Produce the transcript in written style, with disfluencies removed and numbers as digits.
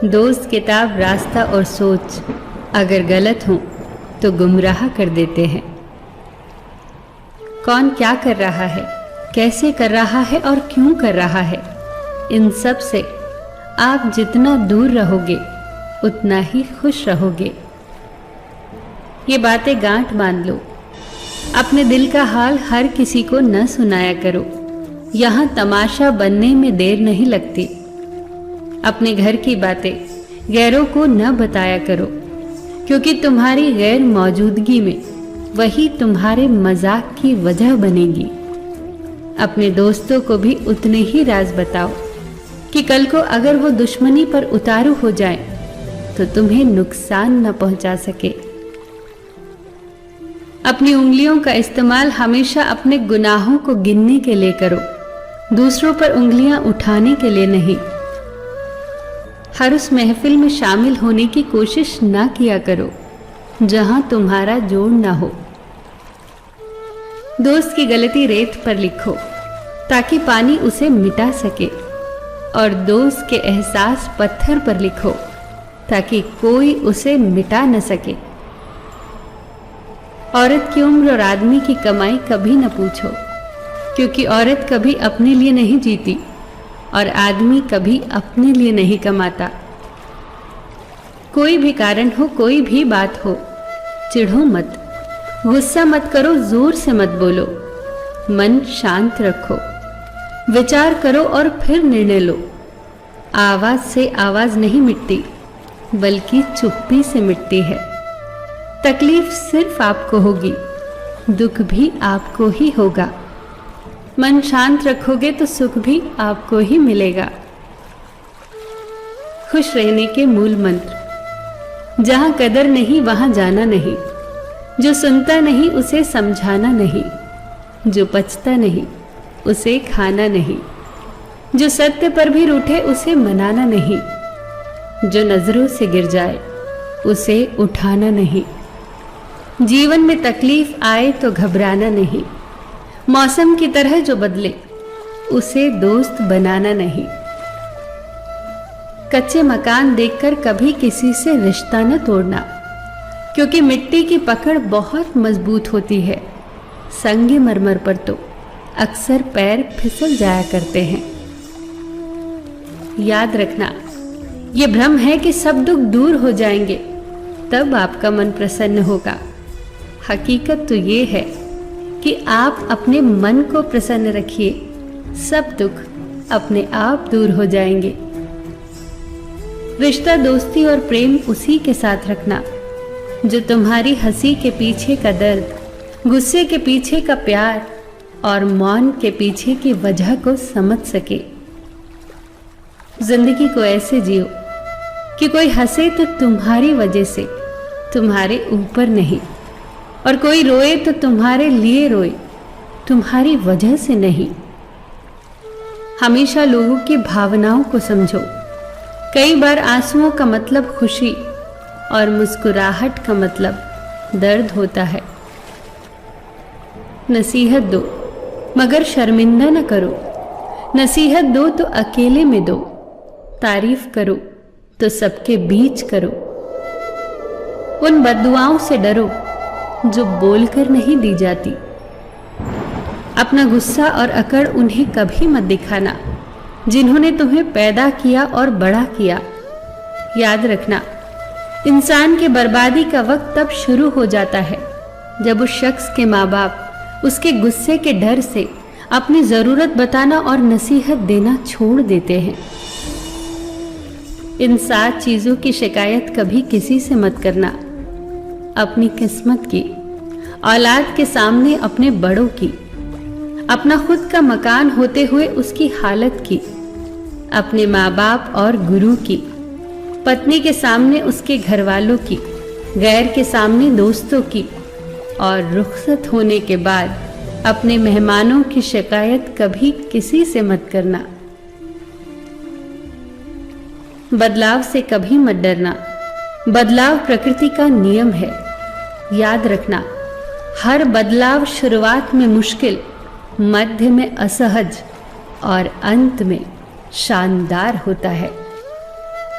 दोस्त, किताब, रास्ता और सोच अगर गलत हों तो गुमराह कर देते हैं। कौन क्या कर रहा है, कैसे कर रहा है और क्यों कर रहा है, इन सब से आप जितना दूर रहोगे उतना ही खुश रहोगे। ये बातें गांठ बांध लो। अपने दिल का हाल हर किसी को न सुनाया करो। यहाँ तमाशा बनने में देर नहीं लगती। अपने घर की बातें गैरों को न बताया करो, क्योंकि तुम्हारी गैर मौजूदगी में वही तुम्हारे मजाक की वजह बनेगी। अपने दोस्तों को भी उतने ही राज बताओ कि कल को अगर वो दुश्मनी पर उतारू हो जाए तो तुम्हें नुकसान न पहुंचा सके। अपनी उंगलियों का इस्तेमाल हमेशा अपने गुनाहों को गिनने के लिए करो, दूसरों पर उंगलियां उठाने के लिए नहीं। हर उस महफिल में शामिल होने की कोशिश ना किया करो जहां तुम्हारा जोड़ ना हो। दोस्त की गलती रेत पर लिखो ताकि पानी उसे मिटा सके, और दोस्त के एहसास पत्थर पर लिखो ताकि कोई उसे मिटा न सके। औरत की उम्र और आदमी की कमाई कभी न पूछो, क्योंकि औरत कभी अपने लिए नहीं जीती और आदमी कभी अपने लिए नहीं कमाता। कोई भी कारण हो, कोई भी बात हो, चिढ़ो मत, गुस्सा मत करो, जोर से मत बोलो, मन शांत रखो, विचार करो और फिर निर्णय लो। आवाज से आवाज नहीं मिटती, बल्कि चुप्पी से मिटती है। तकलीफ सिर्फ आपको होगी, दुख भी आपको ही होगा। मन शांत रखोगे तो सुख भी आपको ही मिलेगा। खुश रहने के मूल मंत्र: जहां कदर नहीं वहां जाना नहीं, जो सुनता नहीं उसे समझाना नहीं, जो पचता नहीं उसे खाना नहीं, जो सत्य पर भी रूठे उसे मनाना नहीं, जो नजरों से गिर जाए उसे उठाना नहीं। जीवन में तकलीफ आए तो घबराना नहीं, मौसम की तरह जो बदले उसे दोस्त बनाना नहीं। कच्चे मकान देखकर कभी किसी से रिश्ता न तोड़ना, क्योंकि मिट्टी की पकड़ बहुत मजबूत होती है। संगमरमर पर तो अक्सर पैर फिसल जाया करते हैं। याद रखना, ये भ्रम है कि सब दुख दूर हो जाएंगे तब आपका मन प्रसन्न होगा। हकीकत तो ये है कि आप अपने मन को प्रसन्न रखिए, सब दुख अपने आप दूर हो जाएंगे। रिश्ता, दोस्ती और प्रेम उसी के साथ रखना जो तुम्हारी हंसी के पीछे का दर्द, गुस्से के पीछे का प्यार और मौन के पीछे की वजह को समझ सके। जिंदगी को ऐसे जियो कि कोई हंसे तो तुम्हारी वजह से, तुम्हारे ऊपर नहीं, और कोई रोए तो तुम्हारे लिए रोए, तुम्हारी वजह से नहीं। हमेशा लोगों की भावनाओं को समझो। कई बार आंसुओं का मतलब खुशी और मुस्कुराहट का मतलब दर्द होता है। नसीहत दो मगर शर्मिंदा न करो। नसीहत दो तो अकेले में दो, तारीफ करो तो सबके बीच करो। उन बद्दुआओं से डरो जो बोलकर नहीं दी जाती। अपना गुस्सा और अकड़ उन्हें कभी मत दिखाना जिन्होंने तुम्हें पैदा किया और बड़ा किया। याद रखना, इंसान की बर्बादी का वक्त तब शुरू हो जाता है जब उस शख्स के माँ बाप उसके गुस्से के डर से अपनी जरूरत बताना और नसीहत देना छोड़ देते हैं। इन 7 चीजों की शिकायत कभी किसी से मत करना। अपनी किस्मत की, औलाद के सामने अपने बड़ों की, अपना खुद का मकान होते हुए उसकी हालत की, अपने माँ बाप और गुरु की, पत्नी के सामने उसके घर वालों की, गैर के सामने दोस्तों की, और रुखसत होने के बाद अपने मेहमानों की शिकायत कभी किसी से मत करना। बदलाव से कभी मत डरना। बदलाव प्रकृति का नियम है। याद रखना, हर बदलाव शुरुआत में मुश्किल, मध्य में असहज और अंत में शानदार होता है।